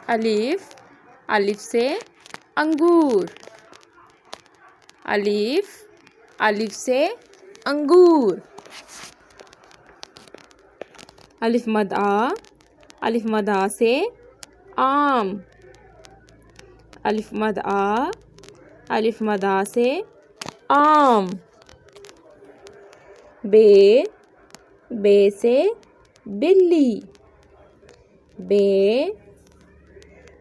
الف الف سے انگور، الف الف سے انگور۔ الف مد آ سے آم، الف مد آ سے آم۔ بے سے بلی،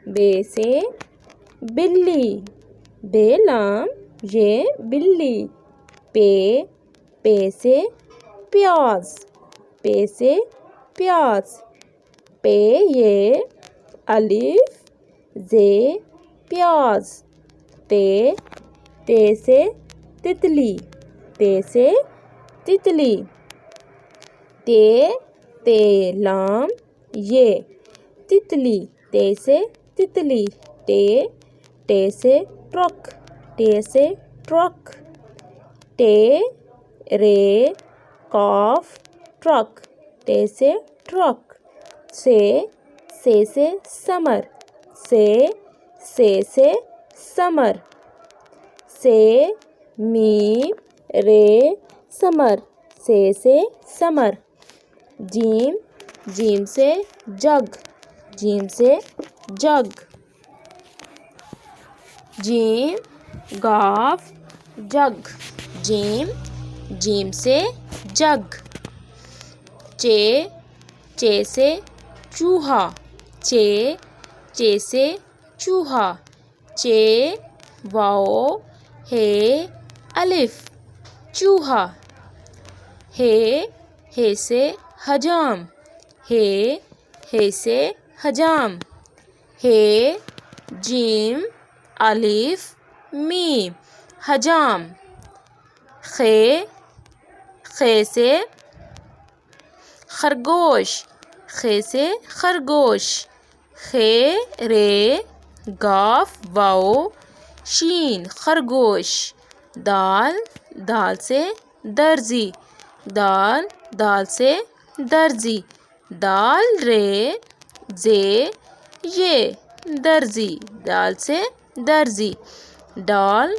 بے سے بلی، بے لام یہ بلی۔ پے سے پیاز، پے سے پیاز، پے یہ الف زے پیاز۔ تے سے تتلی، تے سے تتلی، تے لام یہ تتلی، تے سے تتلی۔ ٹے سے ٹرک، ٹے سے ٹرک، رے قاف ٹرک، ٹے سے ٹرک۔ سے سمر، سے سمر، میم رے سمر، سے سمر۔ جیم سے جگ، جیم سے جگ، جیم گاف جگ، جیم سے جگ۔ چے سے چوہا، چے سے چوہا، واؤ ہے الف چوہا۔ ہے سے حجام، ہے سے حجام۔ جیم الف میم حجام۔ خے سے خرگوش، خے سے خرگوش، رے گاف واؤ شین خرگوش۔ دال سے درزی، دال سے درزی، دال رے زے یہ درزی، دال سے درزی۔ ڈال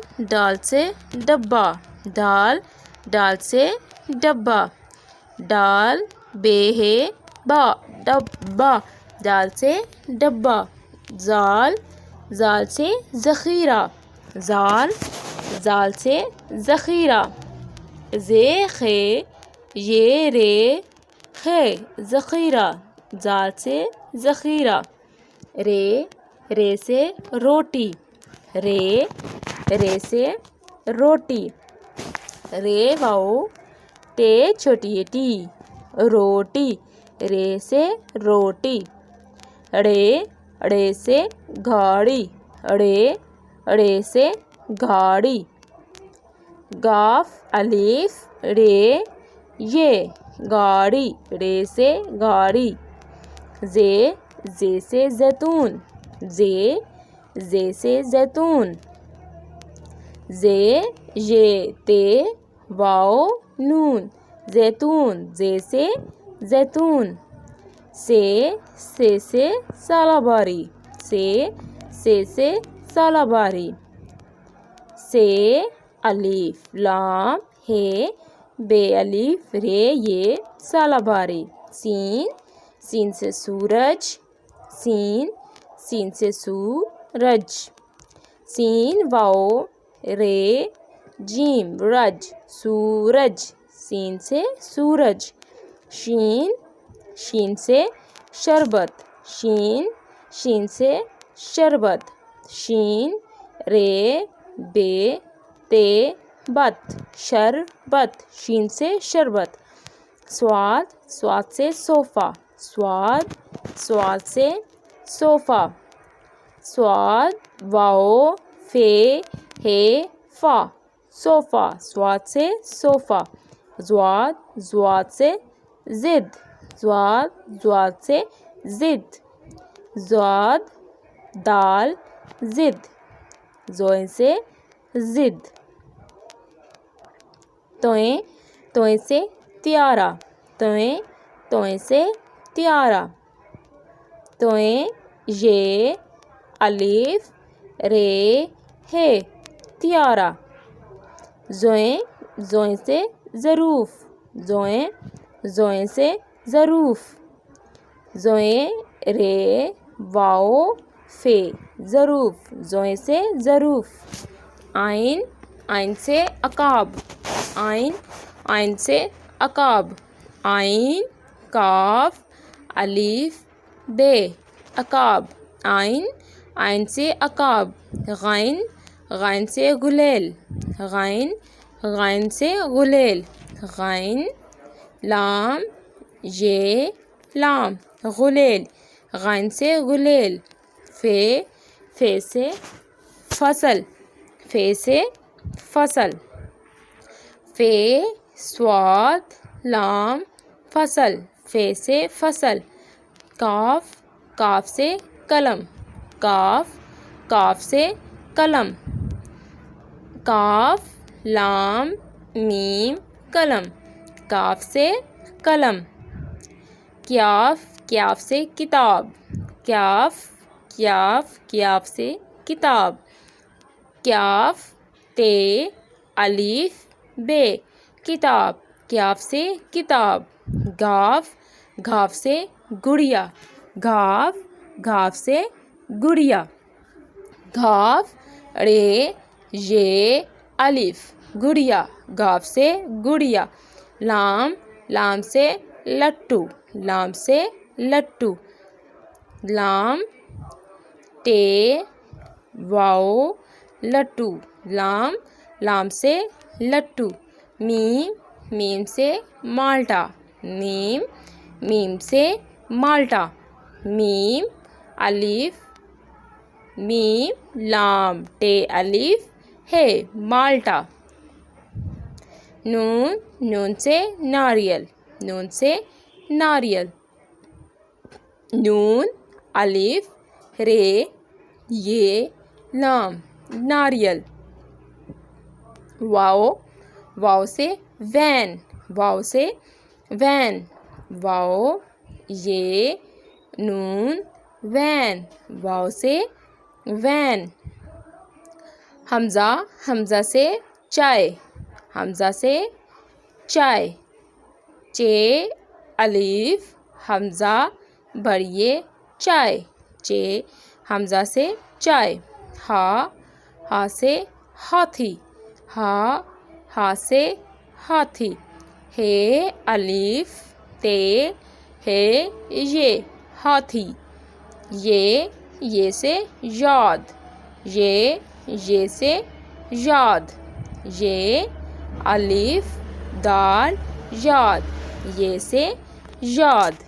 سے ڈبہ، ڈال سے ڈبہ، ڈال بے ہے با ڈبہ، ڈال سے ڈبہ۔ زال سے ذخیرہ، زال سے ذخیرہ۔ زے خے یہ رے خے ذخیرہ، زال سے ذخیرہ۔ رے سے روٹی، رے سے روٹی، رے واؤ ٹے چھوٹی ٹی روٹی، رے سے روٹی۔ اڑے سے گاڑی، اڑے سے گاڑی۔ گاف الف رے یہ گاڑی، رے سے گاڑی۔ زے سے زیتون، زے سے زیتون۔ زے یہ تے واؤ نون زیتون، زے سے زیتون۔ سے سالہ باری، سے الف لام ہے بے الف رے یہ سالہ باری۔ سین سے سورج، سین سے سورج، سین واؤ رے جیم رج سورج، سین سے سورج۔ شین سے شربت، شین سے شربت، شین رے بے تے بت شربت، شین سے شربت۔ سواد سے صوفہ، سواد سے صوفہ، واؤ فے ہے فا صوفہ، سواد سے صوفہ۔ زواد سے ضد، زواد سے ضد، دال ضد، زوئیں سے ضد۔ توئیں سے تیارہ، توئیں سے تیارہ، توئیں یہ الف رے ہے طیارہ. زوئیں زوئیں سے ظروف. زوئیں زوئیں سے ظروف. زوئیں رے واؤ فے ظروف. زوئیں سے ظروف. عین عین سے عقاب. عین عین سے عقاب. عین کاف الف بے عقاب. عین عین سے عقاب. غین غین سے غلیل. غین غین سے غلیل. غین لام یہ لام غلیل. غین سے غلیل. فے فے سے فصل. فے سے فصل. فے صاد لام فصل. فے سے فصل. کاف کاف سے قلم. کاف کاف سے قلم. کاف لام میم قلم. کاف سے قلم. کیاف کیاف سے کتاب. کیاف کیاف کیاف سے کتاب. کیاف تے الف بے کتاب. کیاف سے کتاب. گاف گھاف سے گڑیا. گھاف گھاف سے گڑیا. گھاف رے یہ الف گڑیا. گھاف سے گڑیا. لام لام سے لٹو. لام سے لٹو. لام ٹے واؤ لٹو. لام لام سے لٹو. میم میم سے مالٹا. میم میم سے مالٹا. میم الف میم لام ٹے الف ہے مالٹا. نون نون سے ناریل. نون سے ناریل. نون الف رے یہ لام ناریل. واؤ واؤ سے وین. واؤ سے وین. واؤ یہ نون وین. واؤ سے وین. حمزہ حمزہ سے چائے. حمزہ سے چائے. چے الف حمزہ بڑھئے چائے. چے حمزہ سے چائے. ہا ہا سے ہاتھی. ہا ہا سے ہاتھی. ہے الف تے ہے یہ ہاتھی. یہ سے یاد. یہ سے یاد. یہ الف دال یاد. یہ سے یاد.